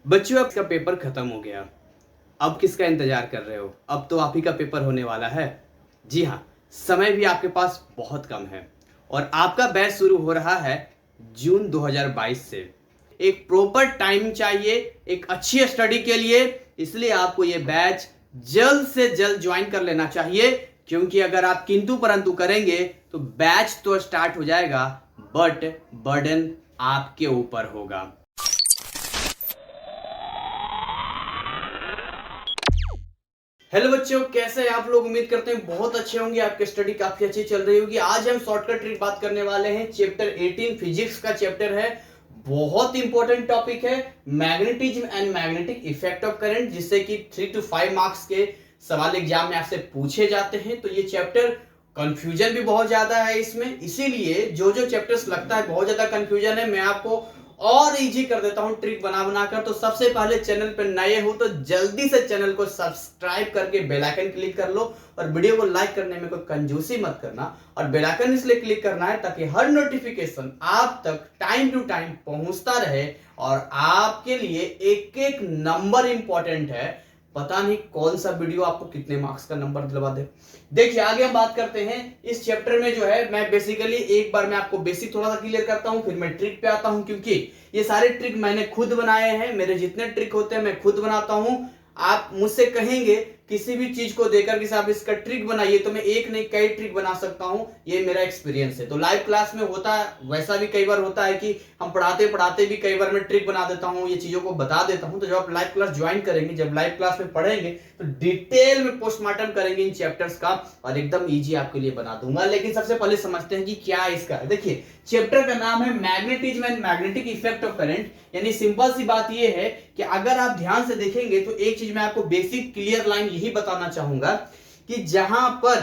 बच्चों, अब का पेपर खत्म हो गया। अब किसका इंतजार कर रहे हो? अब तो आप ही का पेपर होने वाला है। जी हाँ, समय भी आपके पास बहुत कम है और आपका बैच शुरू हो रहा है जून 2022 से। एक प्रॉपर टाइम चाहिए एक अच्छी स्टडी के लिए, इसलिए आपको ये बैच जल्द से जल्द ज्वाइन कर लेना चाहिए, क्योंकि अगर आप किंतु परंतु करेंगे तो बैच तो स्टार्ट हो जाएगा बट बर्डन आपके ऊपर होगा। हेलो बच्चों, कैसे हैं आप लोग? उम्मीद करते हैं बहुत अच्छे होंगे, आपकी स्टडी काफी अच्छी चल रही होगी। आज हम शॉर्टकट ट्रिक बात करने वाले हैं। चैप्टर 18 फिजिक्स का चैप्टर है। बहुत इंपॉर्टेंट टॉपिक है, magnetism and magnetic effect of current, जिससे कि 3 to 5 मार्क्स के सवाल एग्जाम में आपसे पूछे जाते हैं। तो ये चैप्टर कंफ्यूजन भी बहुत ज्यादा है इसमें, इसीलिए जो जो चैप्टर्स लगता है बहुत ज्यादा कंफ्यूजन है, मैं आपको और इजी कर देता हूं ट्रिक बना बनाकर। तो सबसे पहले चैनल पर नए हो तो जल्दी से चैनल को सब्सक्राइब करके बेल आइकन क्लिक कर लो और वीडियो को लाइक करने में कोई कंजूसी मत करना। और बेल आइकन इसलिए क्लिक करना है ताकि हर नोटिफिकेशन आप तक टाइम टू टाइम पहुंचता रहे और आपके लिए एक एक नंबर इंपॉर्टेंट है। पता नहीं कौन सा वीडियो आपको कितने मार्क्स का नंबर दिलवा दे। देखिए, आगे हम बात करते हैं इस चैप्टर में। जो है मैं बेसिकली एक बार मैं आपको बेसिक थोड़ा सा क्लियर करता हूं, फिर मैं ट्रिक पे आता हूं, क्योंकि ये सारे ट्रिक मैंने खुद बनाए हैं। मेरे जितने ट्रिक होते हैं मैं खुद बनाता हूं। आप मुझसे कहेंगे किसी भी चीज को देकर कि साहब इसका ट्रिक बनाइए, तो मैं एक नहीं कई ट्रिक बना सकता हूं। ये मेरा एक्सपीरियंस है। तो लाइव क्लास में होता है वैसा भी कई बार होता है कि हम पढ़ाते पढ़ाते भी कई बार मैं ट्रिक बना देता हूं, ये चीजों को बता देता हूं। तो जब आप लाइव क्लास ज्वाइन करेंगे, जब लाइव क्लास में पढ़ेंगे तो डिटेल में पोस्टमार्टम करेंगे इन चैप्टर्स का और एकदम ईजी आपके लिए बना दूंगा। लेकिन सबसे पहले समझते हैं कि क्या इसका है। देखिए, चैप्टर का नाम है magnetism and magnetic effect of current. यानी सिंपल सी बात यह है कि अगर आप ध्यान से देखेंगे तो एक चीज मैं आपको बेसिक क्लियर लाइन यही बताना चाहूंगा कि जहां पर,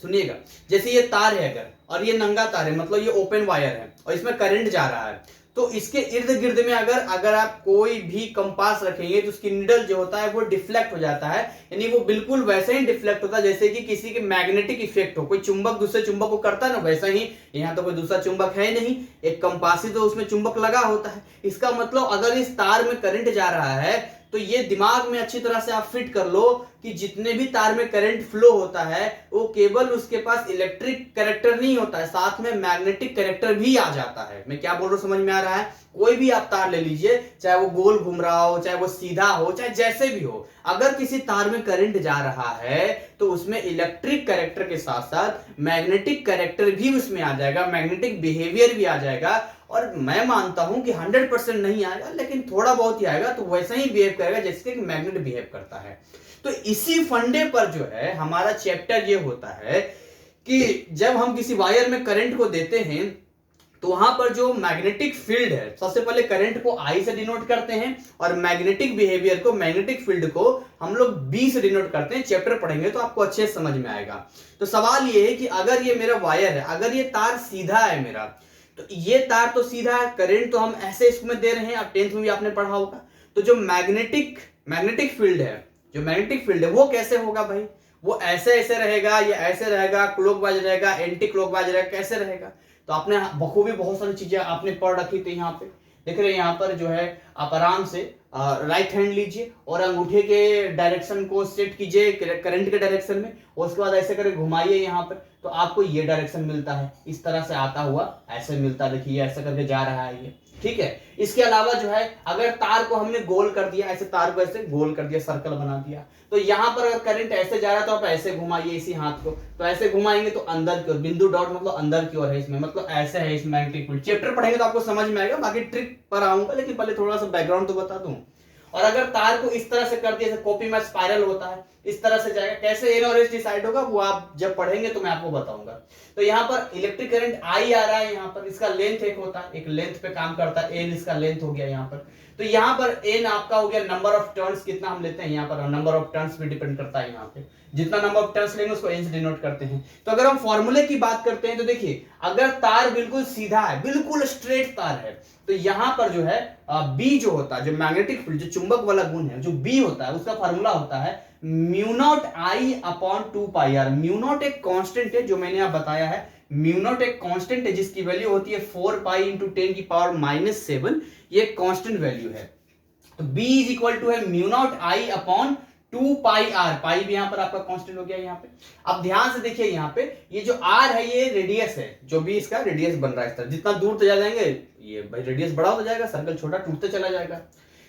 सुनिएगा, जैसे ये तार है अगर, और ये नंगा तार है, मतलब ये ओपन वायर है और इसमें करंट जा रहा है, तो इसके इर्द गिर्द में अगर आप कोई भी कंपास रखेंगे तो उसकी निडल जो होता है वो डिफ्लेक्ट हो जाता है। यानी वो बिल्कुल वैसे ही डिफ्लेक्ट होता है जैसे कि किसी के मैग्नेटिक इफेक्ट हो। कोई चुंबक दूसरे चुंबक को करता है ना, वैसा ही यहाँ तो कोई दूसरा चुंबक है नहीं, एक कंपास ही तो उसमें चुंबक लगा होता है। इसका मतलब अगर इस तार में करंट जा रहा है तो ये दिमाग में अच्छी तरह से आप फिट कर लो कि जितने भी तार में करंट फ्लो होता है वो केवल उसके पास इलेक्ट्रिक कैरेक्टर नहीं होता है, साथ में मैग्नेटिक कैरेक्टर भी आ जाता है। मैं क्या बोल रहा हूं, समझ में आ रहा है? कोई भी आप तार ले लीजिए, चाहे वो गोल घूम रहा हो, चाहे वो सीधा हो, चाहे जैसे भी हो, अगर किसी तार में करंट जा रहा है तो उसमें इलेक्ट्रिक कैरेक्टर के साथ साथ मैग्नेटिक कैरेक्टर भी उसमें आ जाएगा, मैग्नेटिक बिहेवियर भी आ जाएगा। और मैं मानता हूं कि 100% नहीं आएगा, लेकिन थोड़ा बहुत ही आएगा, तो वैसा ही बिहेव करेगा जैसे कि मैग्नेट बिहेव करता है। तो इसी फंडे पर जो है हमारा चैप्टर ये होता है कि जब हम किसी वायर में करंट को देते हैं तो वहां पर जो मैग्नेटिक फील्ड है, सबसे पहले करंट को आई से डिनोट करते हैं और मैग्नेटिक बिहेवियर को, मैग्नेटिक फील्ड को हम लोग बी से डिनोट करते हैं। चैप्टर पढ़ेंगे तो आपको अच्छे से समझ में आएगा। तो सवाल ये है कि अगर ये मेरा वायर है, अगर ये तार सीधा है मेरा, तो ये तार तो सीधा है, करंट तो हम ऐसे इसमें दे रहे हैं, आप 10th में भी आपने पढ़ा होगा। तो जो मैग्नेटिक फील्ड है, जो मैग्नेटिक फील्ड है वो कैसे होगा भाई? वो ऐसे ऐसे रहेगा या ऐसे रहेगा, क्लॉकवाइज रहेगा, एंटी क्लॉकवाइज रहेगा, कैसे रहेगा? तो आपने बखूबी बहुत सारी चीजें आपने पढ़ रखी थी। यहाँ पे देख रहे हैं, यहाँ पर जो है आप आराम से राइट हैंड लीजिए और अंगूठे के डायरेक्शन को सेट कीजिए करंट के डायरेक्शन में, और उसके बाद ऐसे करके घुमाइए यहाँ पर, तो आपको ये डायरेक्शन मिलता है, इस तरह से आता हुआ ऐसे मिलता है। देखिए ऐसे करके जा रहा है ये, ठीक है। इसके अलावा जो है अगर तार को हमने गोल कर दिया, ऐसे तार को ऐसे गोल कर दिया, सर्कल बना दिया, तो यहां पर अगर करंट ऐसे जा रहा है तो आप ऐसे घुमाइए इसी हाथ को, तो ऐसे घुमाएंगे तो अंदर की ओर, बिंदु डॉट मतलब अंदर की ओर है इसमें, मतलब ऐसे है इस मैग्नेटिक फील्ड। चैप्टर पढ़ेंगे तो आपको समझ में आएगा, बाकी ट्रिक पर आऊंगा, लेकिन पहले थोड़ा सा बैकग्राउंड तो बता दूं। और अगर तार को इस तरह से कर दिया, जैसे कॉपी में स्पाइरल होता है, इस तरह से जाएगा, कैसे एन और एस डिसाइड होगा वो आप जब पढ़ेंगे तो मैं आपको बताऊंगा। तो यहाँ पर इलेक्ट्रिक करंट आई आ रहा है, यहाँ पर इसका लेंथ एक होता है, एक लेंथ पे काम करता है, एन इसका लेंथ हो गया यहाँ पर। तो यहाँ पर एन आपका हो गया नंबर ऑफ टर्न्स, कितना हम लेते हैं यहाँ पर, नंबर ऑफ टर्न्स भी डिपेंड करता है यहाँ पे, जितना नंबर ऑफ टर्न्स लेंगे उसको एन से डिनोट करते हैं। तो अगर हम फॉर्मूले की बात करते हैं तो देखिए, अगर तार बिल्कुल सीधा है, बिल्कुल स्ट्रेट तार है, तो यहां पर जो है बी जो होता है, जो मैग्नेटिक फील्ड, जो चुंबक वाला गुण है, जो बी होता है, उसका फार्मूला होता है mu naught I upon 2 pi r. Mu naught एक कांस्टेंट है, जो मैंने आप बताया है, म्यू नॉट एक कांस्टेंट है जिसकी वैल्यू होती है 4 पाई इंटू 10 की पावर -7। ये कांस्टेंट वैल्यू है। तो b इज इक्वल टू है mu naught I upon 2 pi R, pi भी यहां पर आपका कांस्टेंट हो गया यहाँ पे। अब ध्यान से देखिए यहाँ पे ये जो r है ये रेडियस है, जो भी इसका रेडियस बन रहा है इस तरह, जितना दूर तो जा जाएंगे ये भाई रेडियस बड़ा हो जाएगा, सर्कल छोटा टूटते चला जाएगा।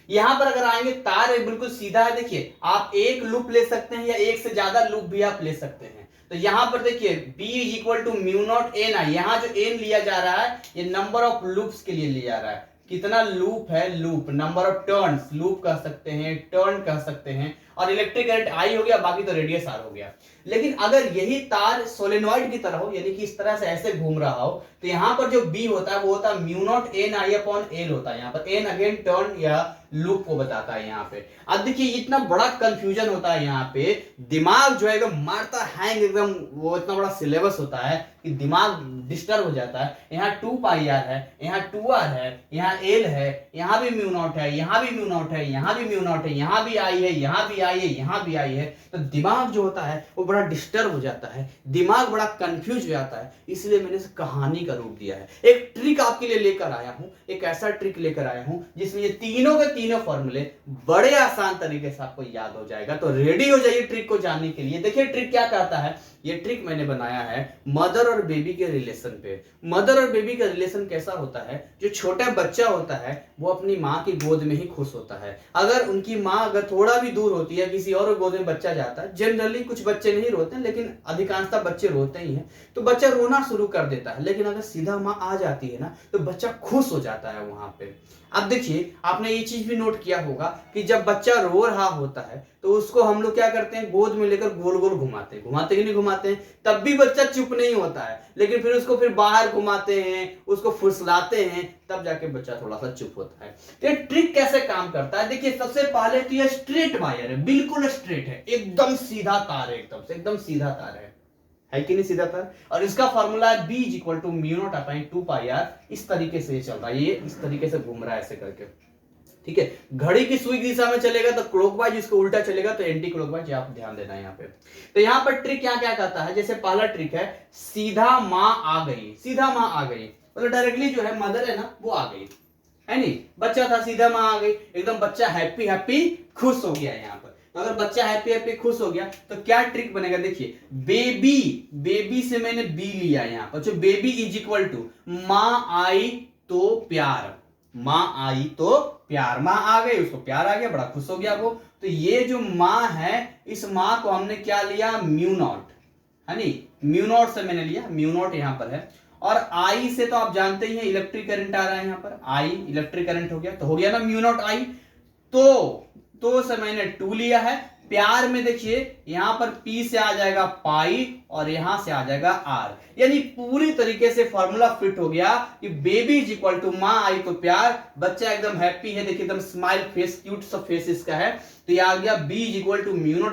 यहां पर अगर आएंगे तार है बिल्कुल सीधा है, देखिए आप एक लूप ले सकते हैं या एक से ज्यादा लूप भी आप ले सकते हैं। तो यहां पर देखिए b is equal to mu naught N I, यहां जो n लिया जा रहा है ये नंबर ऑफ लूप्स के लिए लिया जा रहा है, कितना लूप है, loop number of turns, loop कह सकते हैं, टर्न कह सकते हैं, और इलेक्ट्रिक करंट आई हो गया, बाकी तो रेडियस आर हो गया। लेकिन अगर यही तार सोलेनॉइड की तरह हो, यानी कि इस तरह से ऐसे घूम रहा हो, तो यहां पर जो b होता है वो होता है mu naught N I upon L होता है, यहां पर n अगेन टर्न या लूप को बताता है यहाँ पे। अब देखिए इतना बड़ा कंफ्यूजन होता है यहाँ पे, दिमाग जो है एकदम मारता हैंग, एकदम वो इतना बड़ा सिलेबस होता है कि दिमाग डिस्टर्ब हो जाता है। यहाँ 2 पाई आर है, यहाँ 2r है, यहाँ l है, यहाँ भी म्यू नॉट है, यहाँ भी म्यू नॉट है, यहाँ भी म्यू नॉट है, यहाँ भी आई है, यहाँ भी आई है, यहाँ भी आई है, तो दिमाग जो होता है वो बड़ा डिस्टर्ब हो जाता है, दिमाग बड़ा कंफ्यूज हो जाता है। इसलिए मैंने इसे कहानी का रूप दिया है। एक ट्रिक आपके लिए लेकर आया हूं, एक ऐसा ट्रिक लेकर आया हूं जिसमें ये तीनों के तीनों फॉर्मूले बड़े आसान तरीके से आपको याद हो जाएगा। तो रेडी हो जाइए ट्रिक को जानने के लिए। देखिए ट्रिक क्या कहता है, ये ट्रिक मैंने बनाया है मदर और बेबी के रिलेशन पे। मदर और बेबी का रिलेशन कैसा होता है, जो छोटा बच्चा होता है वो अपनी माँ की गोद में ही खुश होता है। अगर उनकी माँ अगर थोड़ा भी दूर होती है, किसी और गोद में बच्चा जाता है, जनरली कुछ बच्चे नहीं रोते हैं लेकिन अधिकांशतः बच्चे रोते ही हैं, तो बच्चा रोना शुरू कर देता है। लेकिन अगर सीधा माँ आ जाती है ना तो बच्चा खुश हो जाता है वहां पे। अब देखिए आपने ये चीज भी नोट किया होगा कि जब बच्चा रो रहा होता है तो उसको हम लोग क्या करते हैं, गोद में लेकर गोल गोल घुमाते हैं, घुमाते कि नहीं घुमाते हैं, तब भी बच्चा चुप नहीं होता है, लेकिन फिर उसको फिर बाहर घुमाते हैं, उसको फुसलाते हैं, तब जाके बच्चा थोड़ा सा चुप होता है। तो ये ट्रिक कैसे काम करता है, देखिए सबसे पहले तो ये स्ट्रेट वायर है, बिल्कुल स्ट्रेट है, एकदम सीधा तार है, एकदम से एकदम सीधा तार है कि नहीं सीधा तार। और इसका फॉर्मूला है b is equal to mu naught upon 2 pi r. इस तरीके से ये चल रहा है, ये इस तरीके से घूम रहा है ऐसे करके, ठीक है। घड़ी की सुई दिशा में चलेगा तो क्लॉकवाइज, इसको उल्टा चलेगा तो एंटी क्लॉकवाइज, आप ध्यान देना यहाँ पे। तो यहाँ पर ट्रिक क्या क्या कहता है, जैसे पहला ट्रिक है सीधा माँ आ गई, सीधा माँ आ गई मतलब डायरेक्टली जो है मदर है ना वो आ गई, है नहीं, बच्चा था सीधा माँ आ गई, एकदम बच्चा हैप्पी हैप्पी खुश हो गया। यहाँ पर तो अगर बच्चा हैप्पी हैप्पी खुश हो गया तो क्या ट्रिक बनेगा, देखिए बेबी, बेबी से मैंने बी लिया यहाँ पर, जो बेबी इज इक्वल टू माँ आई तो प्यार, माँ आई तो प्यार, माँ आ गई उसको प्यार आ गया, बड़ा खुश हो गया वो। तो ये जो माँ है इस माँ को हमने क्या लिया, म्यू नॉट, है नी, म्यू नॉट से मैंने लिया, म्यू नॉट यहाँ पर है। और आई से तो आप जानते ही हैं इलेक्ट्रिक करंट आ रहा है यहाँ पर, आई इलेक्ट्रिक करंट हो गया, तो हो गया ना म्यू नॉट आई। तो से मैंने 2 लिया है। प्यार में देखिए यहां पर P से आ जाएगा पाई और यहां से आ जाएगा R, यानी पूरी तरीके से फॉर्मूला फिट हो गया कि बेबी इज इक्वल टू माँ आई तो प्यार, बच्चा एकदम हैप्पी है, देखिए एकदम स्माइल फेस, क्यूट सा फेस इसका है, तो ये आ गया B is equal to mu naught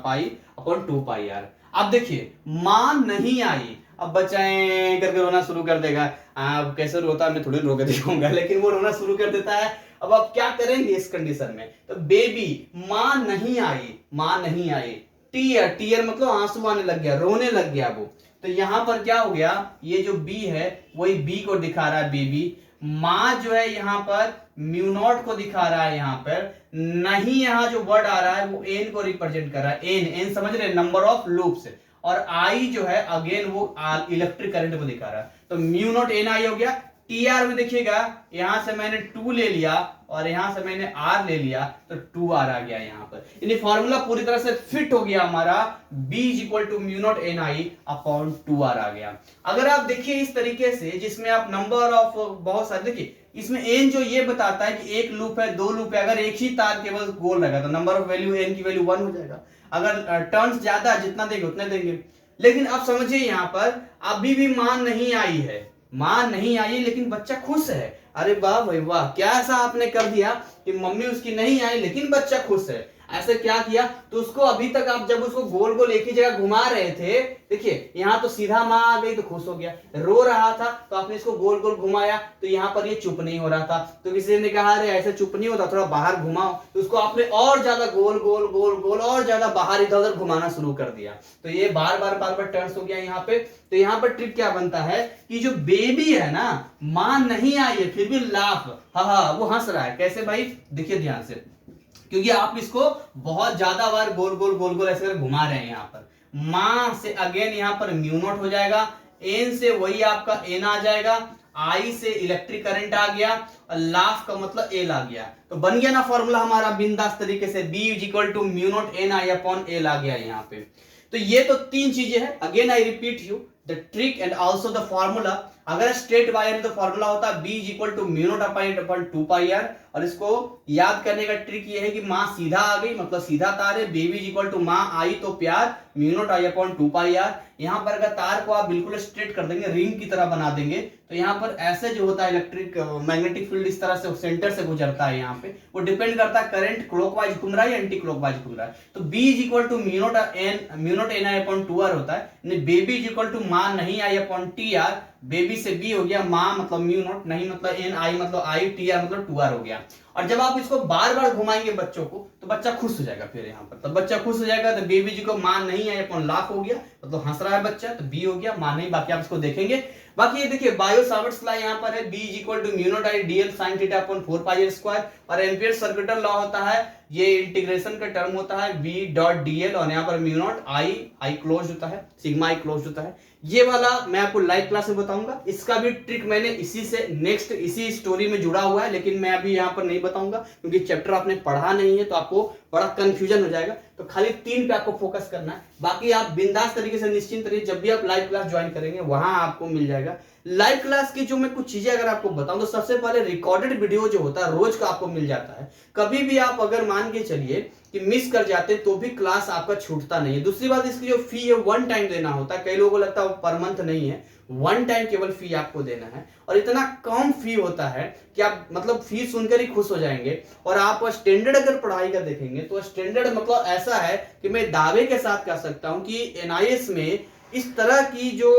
pi upon 2 pi R। अब देखिए माँ नहीं आई, अब बच्चा करके रोना शुरू कर देगा, अब कैसे रोता है मैं थोड़ी रोक दिखाऊंगा, लेकिन वो रोना शुरू कर देता है। अब आप क्या करेंगे इस कंडीशन में, तो बेबी माँ नहीं आई, माँ नहीं आई, टीयर, टीयर मतलब आंसू आने लग गया, रोने लग गया वो। तो यहां पर क्या हो गया, ये जो बी है वही बी को दिखा रहा है बेबी, माँ जो है यहाँ पर म्यू नॉट को दिखा रहा है, यहाँ पर नहीं, यहाँ जो वर्ड आ रहा है वो एन को रिप्रेजेंट कर रहा है, एन समझ रहे, नंबर ऑफ लूप्स, और आई जो है अगेन वो इलेक्ट्रिक करंट को दिखा रहा है। तो म्यू नॉट एन आई हो गया। टीआर में देखिएगा यहां से मैंने 2 ले लिया और यहां से मैंने आर ले लिया, तो 2r आ गया यहाँ पर, यानी फॉर्मूला पूरी तरह से फिट हो गया हमारा, b is equal to mu naught N I upon 2r आ गया। अगर आप देखिए इस तरीके से जिसमें आप नंबर ऑफ बहुत सारे, देखिए इसमें n जो ये बताता है कि एक लूप है, 2 लूप है, अगर एक ही तार केवल गोल लगा तो नंबर ऑफ वैल्यू n की वैल्यू 1 हो जाएगा, अगर टर्न्स ज्यादा जितना देंगे उतने देंगे। लेकिन अब समझिए यहाँ पर अभी भी मान नहीं आई है, मां नहीं आई लेकिन बच्चा खुश है, अरे वाह भाई वाह, क्या ऐसा आपने कर दिया कि मम्मी उसकी नहीं आई लेकिन बच्चा खुश है। ऐसे क्या किया, तो उसको अभी तक आप जब उसको गोल गोल एक ही जगह घुमा रहे थे, देखिए यहाँ तो सीधा माँ आ गई तो खुश हो गया, रो रहा था तो आपने इसको गोल गोल घुमाया तो यहाँ पर ये चुप नहीं हो रहा था, तो किसी ने कहा अरे ऐसे चुप नहीं होता, थोड़ा बाहर घुमाओ, तो उसको आपने और ज्यादा गोल गोल गोल गोल और ज्यादा बाहर इधर उधर घुमाना शुरू कर दिया, तो ये बार बार टर्न्स हो गया यहाँ पे। तो यहाँ पर ट्रिक क्या बनता है कि जो बेबी है ना, मां नहीं आई है फिर भी लाफ, हा वो हंस रहा है, कैसे भाई देखिए ध्यान से, क्योंकि आप इसको बहुत ज्यादा बार गोल गोल गोल गोल ऐसे घुमा रहे हैं। यहाँ पर मां से अगेन यहाँ पर म्यू नॉट हो जाएगा, एन से वही आपका एन आ जाएगा, आई से इलेक्ट्रिक करंट आ गया और लाफ का मतलब एल आ गया, तो बन गया ना फॉर्मूला हमारा बिंदास तरीके से, B is equal to mu naught N I upon L आ गया यहाँ पे। तो ये तो तीन चीजें हैं, again I repeat you the trick and also the formula. अगर स्ट्रेट वायर तो फॉर्मूला होता है B is equal to mu naught upon 2 pi R, और इसको याद करने का ट्रिक ये है कि माँ सीधा आ गई मतलब सीधा तार है, बेबी इज इक्वल टू माँ आई तो प्यार mu naught I upon 2 pi r. यहाँ पर अगर तार को आप बिल्कुल स्ट्रेट कर देंगे, रिंग की तरह बना देंगे, तो यहाँ पर ऐसे जो होता है इलेक्ट्रिक मैग्नेटिक फील्ड इस तरह से सेंटर से गुजरता है, यहाँ पे वो डिपेंड करता है करंट क्लॉकवाइज घूम रहा है या एंटी क्लॉकवाइज घूम रहा है। तो B is equal to mu naught N I upon 2 r होता है, बेबी इज इक्वल टू माँ नहीं I upon t r, baby से बी हो गया, माँ मतलब म्यू नॉट, नहीं मतलब एन, आई मतलब आई, टी आर मतलब 2 आर हो गया। और जब आप इसको बार बार घुमाएंगे बच्चों को तो बच्चा खुश हो जाएगा, फिर यहाँ पर तो बच्चा खुश हो जाएगा, तो बेबी जी को मां नहीं है अपन लाफ हो गया, मतलब हंस रहा है बच्चा, तो बी हो गया, मां नहीं, बाकी आप इसको देखेंगे। बाकी ये देखिए बायो सावर्ट्स लॉ यहाँ पर है, B is equal to mu naught I dl sine theta upon 4 pi square, और एम्पियर सर्किटल लॉ होता है, ये इंटीग्रेशन का टर्म होता है बी डॉट डीएल, और यहाँ पर म्यू नॉट आई क्लोज होता है, सिग्मा आई क्लोज होता है। ये वाला मैं आपको लाइव क्लास में बताऊंगा, इसका भी ट्रिक मैंने इसी से नेक्स्ट इसी स्टोरी में जुड़ा हुआ है, लेकिन मैं अभी यहाँ पर नहीं बताऊंगा क्योंकि चैप्टर आपने पढ़ा नहीं है तो आपको बड़ा कंफ्यूजन हो जाएगा, तो खाली 3 पे आपको फोकस करना है, बाकी आप बिंदास तरीके से निश्चिंत रहिए, जब भी आप लाइव क्लास ज्वाइन करेंगे वहां आपको मिल जाएगा। लाइव क्लास की जो मैं कुछ चीजें अगर आपको बताऊं तो सबसे पहले रिकॉर्डेड वीडियो जो होता है रोज का आपको मिल जाता है, कभी भी आप अगर मान के चलिए कि मिस कर जाते तो भी क्लास आपका छूटता नहीं है। दूसरी बात, इसकी जो फी है 1 टाइम देना होता है, कई लोगों को लगता है पर मंथ नहीं है, 1 टाइम केवल फी आपको देना है, और इतना कम फी होता है कि आप मतलब फी सुनकर ही खुश हो जाएंगे। और आप स्टैंडर्ड अगर पढ़ाई का देखेंगे तो स्टैंडर्ड मतलब ऐसा है कि मैं दावे के साथ कह सकता हूं कि एनआईएस में इस तरह की जो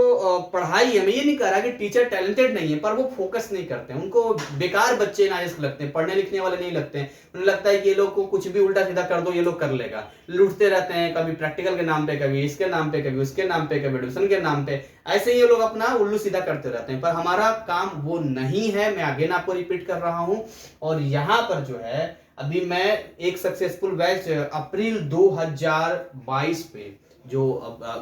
पढ़ाई है, मैं ये नहीं कह रहा कि टीचर टैलेंटेड नहीं है, पर वो फोकस नहीं करते हैं, उनको बेकार बच्चे एनआईएस लगते हैं, पढ़ने लिखने वाले नहीं लगते हैं, उन्हें लगता है कि ये लोग को कुछ भी उल्टा सीधा कर दो ये लोग कर लेगा, लूटते रहते हैं, कभी प्रैक्टिकल के नाम पे, कभी इसके नाम पे, कभी उसके नाम पे, कभी एडमिशन के नाम पे, ऐसे ही ये लोग अपना उल्लू सीधा करते रहते हैं, पर हमारा काम वो नहीं है, मैं अगेन आपको रिपीट कर रहा हूं। और यहाँ पर जो है अभी मैं एक सक्सेसफुल बैच अप्रैल 2022 पे जो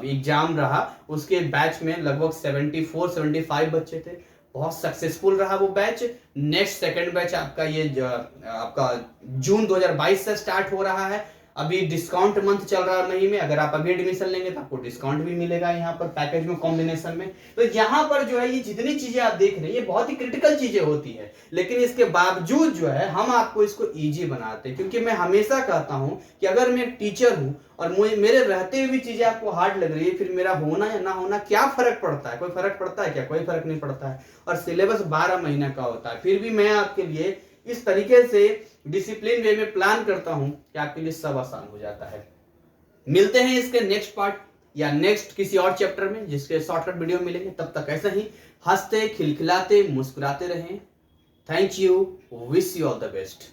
एग्जाम रहा उसके बैच में लगभग 74-75 बच्चे थे, बहुत सक्सेसफुल रहा वो बैच। नेक्स्ट सेकंड बैच आपका ये आपका जून 2022 से स्टार्ट हो रहा है, अभी डिस्काउंट मंथ चल रहा है मई में, अगर आप अभी एडमिशन लेंगे तो आपको डिस्काउंट भी मिलेगा यहाँ पर पैकेज में कॉम्बिनेशन में। तो यहाँ पर जो है ये जितनी चीजें आप देख रहे हैं ये बहुत ही क्रिटिकल चीजें होती है, लेकिन इसके बावजूद जो है हम आपको इसको इजी बनाते हैं, क्योंकि मैं हमेशा कहता हूं कि अगर मैं एक टीचर हूं और मुझे मेरे रहते हुए भी चीजें आपको हार्ड लग रही है, फिर मेरा होना या ना होना क्या फर्क पड़ता है, कोई फर्क पड़ता है क्या, कोई फर्क नहीं पड़ता है। और सिलेबस 12 महीने का होता है, फिर भी मैं आपके लिए इस तरीके से डिसिप्लिन वे में प्लान करता हूं कि आपके लिए सब आसान हो जाता है। मिलते हैं इसके नेक्स्ट पार्ट या नेक्स्ट किसी और चैप्टर में जिसके शॉर्टकट वीडियो मिलेंगे, तब तक ऐसा ही हंसते खिलखिलाते मुस्कुराते रहें। Thank you, wish you all the best.